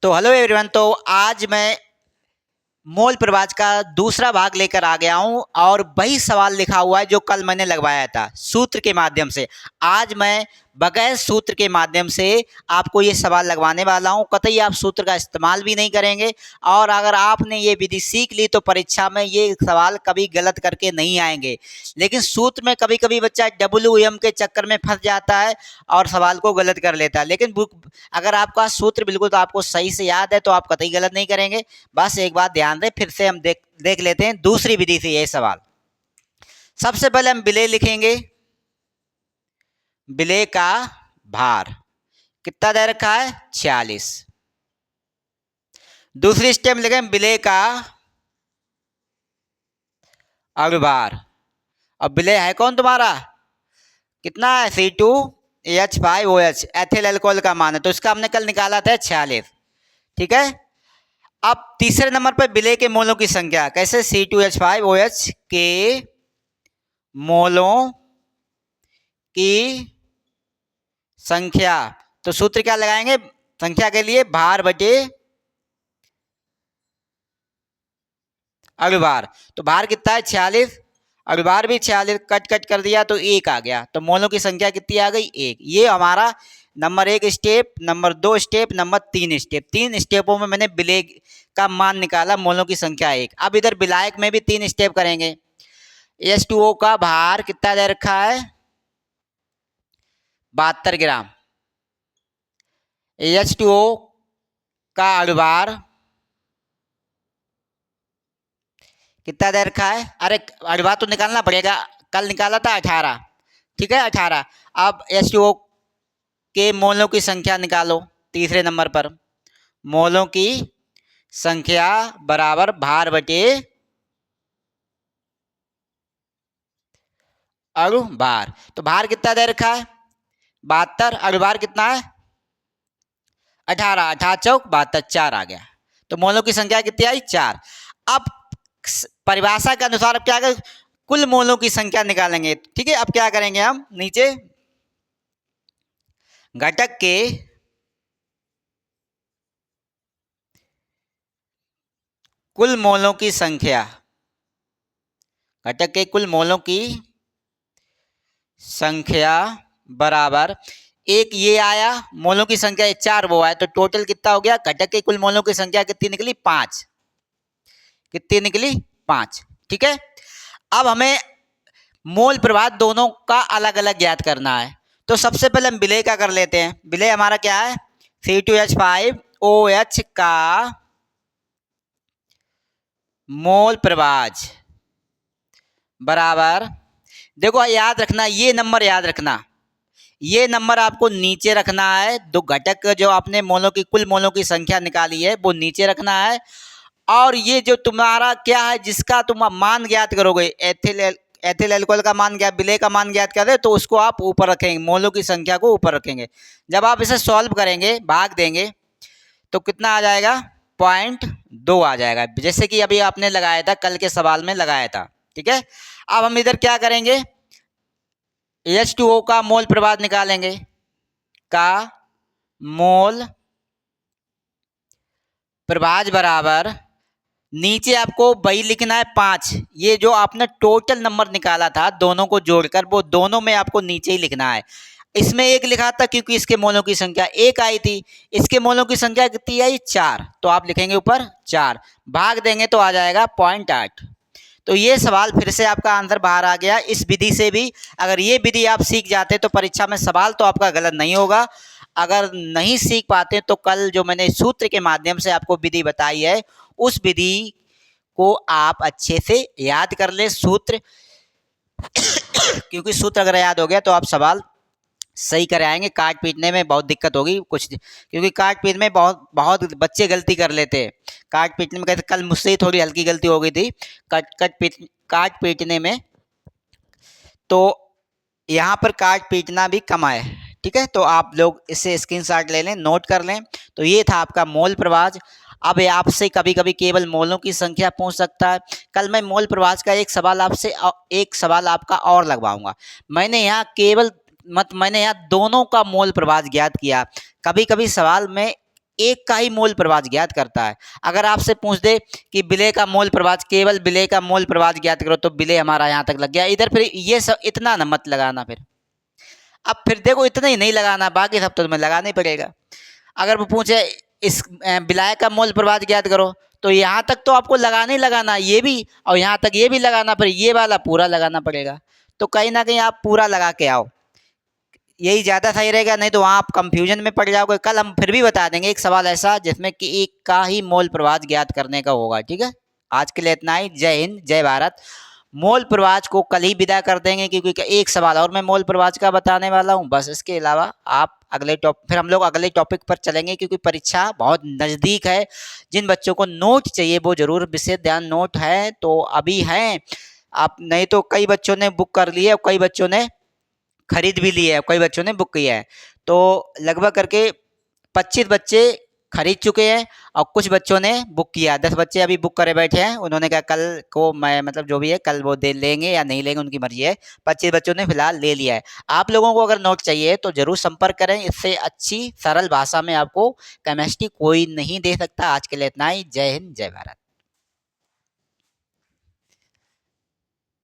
तो hello everyone. तो आज मैं मोल प्रवाज का दूसरा भाग लेकर आ गया हूं और वही सवाल लिखा हुआ है जो कल मैंने लगवाया था सूत्र के माध्यम से। आज मैं बगैर सूत्र के माध्यम से आपको ये सवाल लगवाने वाला हूं। कतई आप सूत्र का इस्तेमाल भी नहीं करेंगे और अगर आपने ये विधि सीख ली तो परीक्षा में ये सवाल कभी गलत करके नहीं आएंगे। लेकिन सूत्र में कभी कभी बच्चा WM के चक्कर में फंस जाता है और सवाल को गलत कर लेता है। लेकिन अगर आपका सूत्र बिल्कुल तो आपको सही से याद है तो आप कतई गलत नहीं करेंगे। बस एक बात ध्यान दें, फिर से हम देख लेते हैं दूसरी विधि से ये सवाल। सबसे पहले हम विलेय लिखेंगे। विलेय का भार कितना दे रखा है 46। दूसरी स्टेप में लिखेंगे विलेय का अणुभार। अब विलेय है कौन तुम्हारा, कितना है C2H5OH एथिल अल्कोहल का मान है, तो इसका हमने कल निकाला था 46। ठीक है। अब तीसरे नंबर पर विलेय के मोलों की संख्या कैसे, C2H5OH के मोलों की संख्या। तो सूत्र क्या लगाएंगे संख्या के लिए, भार बटे अणुभार। तो भार कितना है 46, अणुभार भी 46, कट कट कर दिया तो 1 आ गया। तो मोलों की संख्या कितनी आ गई 1। ये हमारा number 1 step, number 2 step, number 3 step. 3 स्टेपों में मैंने विलेय का मान निकाला, मोलों की संख्या 1। अब इधर विलायक में भी 3 स्टेप करेंगे। H2O का भार कितना दे रखा है 72 ग्राम। H2O का अणुभार कितना दे रखा है, अरे अणुभार तो निकालना पड़ेगा, कल निकाला था 18। ठीक है 18। अब H2O के मोलों की संख्या निकालो तीसरे नंबर पर। मोलों की संख्या बराबर भार बटे अणुभार। तो भार कितना दे रखा है 72, अणुभार कितना है 18, 18 चौक 72, 4 आ गया। तो मोलों की संख्या कितनी आई 4। अब परिभाषा के अनुसार अब क्या करें, कुल मोलों की संख्या निकालेंगे। ठीक है। अब क्या करेंगे हम, नीचे घटक के कुल मोलों की संख्या, घटक के कुल मोलों की संख्या बराबर एक, ये आया मोलों की संख्या 4 वो आया, तो टोटल कितना हो गया, घटक के कुल मोलों की संख्या कितनी निकली 5। कितनी निकली 5। ठीक है। अब हमें मोल प्रभाव दोनों का अलग अलग ज्ञात करना है। तो सबसे पहले हम विलेय का कर लेते हैं। विलेय हमारा क्या है C2H5OH का मोल प्रभाव बराबर, देखो याद रखना, ये नंबर याद रखना, ये नंबर आपको नीचे रखना है। दो घटक जो आपने मोलों की कुल मोलों की संख्या निकाली है वो नीचे रखना है। और ये जो तुम्हारा क्या है जिसका तुम मान ज्ञात करोगे, एथिल अल्कोहल का मान ज्ञात, विलेय का मान ज्ञात करें तो उसको आप ऊपर रखेंगे, मोलों की संख्या को ऊपर रखेंगे। जब आप इसे सॉल्व करेंगे, भाग देंगे, तो कितना आ जाएगा 0.2 आ जाएगा, जैसे कि अभी आपने लगाया था, कल के सवाल में लगाया था। ठीक है। अब हम इधर क्या करेंगे, H2O का मोल प्रभाव निकालेंगे, का मोल प्रभाव बराबर, नीचे आपको वही लिखना है 5। ये जो आपने टोटल नंबर निकाला था दोनों को जोड़कर, वो दोनों में आपको नीचे ही लिखना है। इसमें 1 लिखा था क्योंकि इसके मोलों की संख्या 1 आई थी, इसके मोलों की संख्या कितनी आई 4, तो आप लिखेंगे ऊपर 4, भाग देंगे तो आ जाएगा 0.8। तो ये सवाल फिर से आपका आंसर बाहर आ गया। इस विधि से भी अगर ये विधि आप सीख जाते तो परीक्षा में सवाल तो आपका गलत नहीं होगा। अगर नहीं सीख पाते तो कल जो मैंने सूत्र के माध्यम से आपको विधि बताई है उस विधि को आप अच्छे से याद कर ले सूत्र क्योंकि सूत्र अगर याद हो गया तो आप सवाल सही कर आएंगे। काट पीटने में बहुत दिक्कत होगी कुछ, क्योंकि काट पीट में बहुत बच्चे गलती कर लेते हैं। काट पीटने में कहते, कल मुझसे ही थोड़ी हल्की गलती हो गई थी काट पीटने में, तो यहाँ पर काट पीटना भी कम है। ठीक है। तो आप लोग इसे स्क्रीनशॉट ले लें, नोट कर लें। तो ये था आपका मोल प्रभाव। अब आपसे कभी कभी केवल मोलों की संख्या पूछ सकता है। कल मैं मोल प्रभाव का एक सवाल आपका और लगवाऊंगा। मैंने यहाँ दोनों का मोल प्रभाव ज्ञात किया। कभी कभी सवाल में एक का ही मोल प्रवाह ज्ञात करता है। अगर आपसे पूछ दे कि विलेय का मोल प्रवाह, केवल विलेय का मोल प्रवाह ज्ञात करो, तो विलेय हमारा यहाँ तक लग गया। इधर फिर ये सब इतना न मत लगाना। फिर अब फिर देखो इतना ही नहीं लगाना, बाकी सब तो तुम्हें लगाना ही पड़ेगा। अगर वो पूछे इस विलायक का मोल प्रवाह ज्ञात करो, तो यहाँ तक तो आपको लगाना ही लगाना, ये भी और यहाँ तक ये भी लगाना, फिर ये वाला पूरा लगाना पड़ेगा। तो कहीं ना कहीं आप पूरा लगा के आओ, यही ज़्यादा सही रहेगा, नहीं तो वहाँ आप कंफ्यूजन में पड़ जाओगे। कल हम फिर भी बता देंगे एक सवाल ऐसा जिसमें कि एक का ही मोल प्रवाह ज्ञात करने का होगा। ठीक है, आज के लिए इतना ही। जय हिंद, जय भारत। मोल प्रवाह को कल ही विदा कर देंगे, क्योंकि एक सवाल और मैं मोल प्रवाह का बताने वाला हूँ बस। इसके अलावा आप फिर हम लोग अगले टॉपिक पर चलेंगे, क्योंकि परीक्षा बहुत नज़दीक है। जिन बच्चों को नोट चाहिए वो जरूर विशेष ध्यान, नोट है तो अभी हैं आप, नहीं तो कई बच्चों ने बुक कर लिए और कई बच्चों ने खरीद भी लिया है, कई बच्चों ने बुक किया है। तो लगभग करके 25 बच्चे खरीद चुके हैं और कुछ बच्चों ने बुक किया। 10 बच्चे अभी बुक करे बैठे हैं। उन्होंने कहा कल को मैं मतलब जो भी है कल वो दे लेंगे या नहीं लेंगे, उनकी मर्जी है। 25 बच्चों ने फिलहाल ले लिया है। आप लोगों को अगर नोट चाहिए तो जरूर संपर्क करें। इससे अच्छी सरल भाषा में आपको केमिस्ट्री कोई नहीं दे सकता। आज के लिए इतना ही। जय हिंद, जय भारत।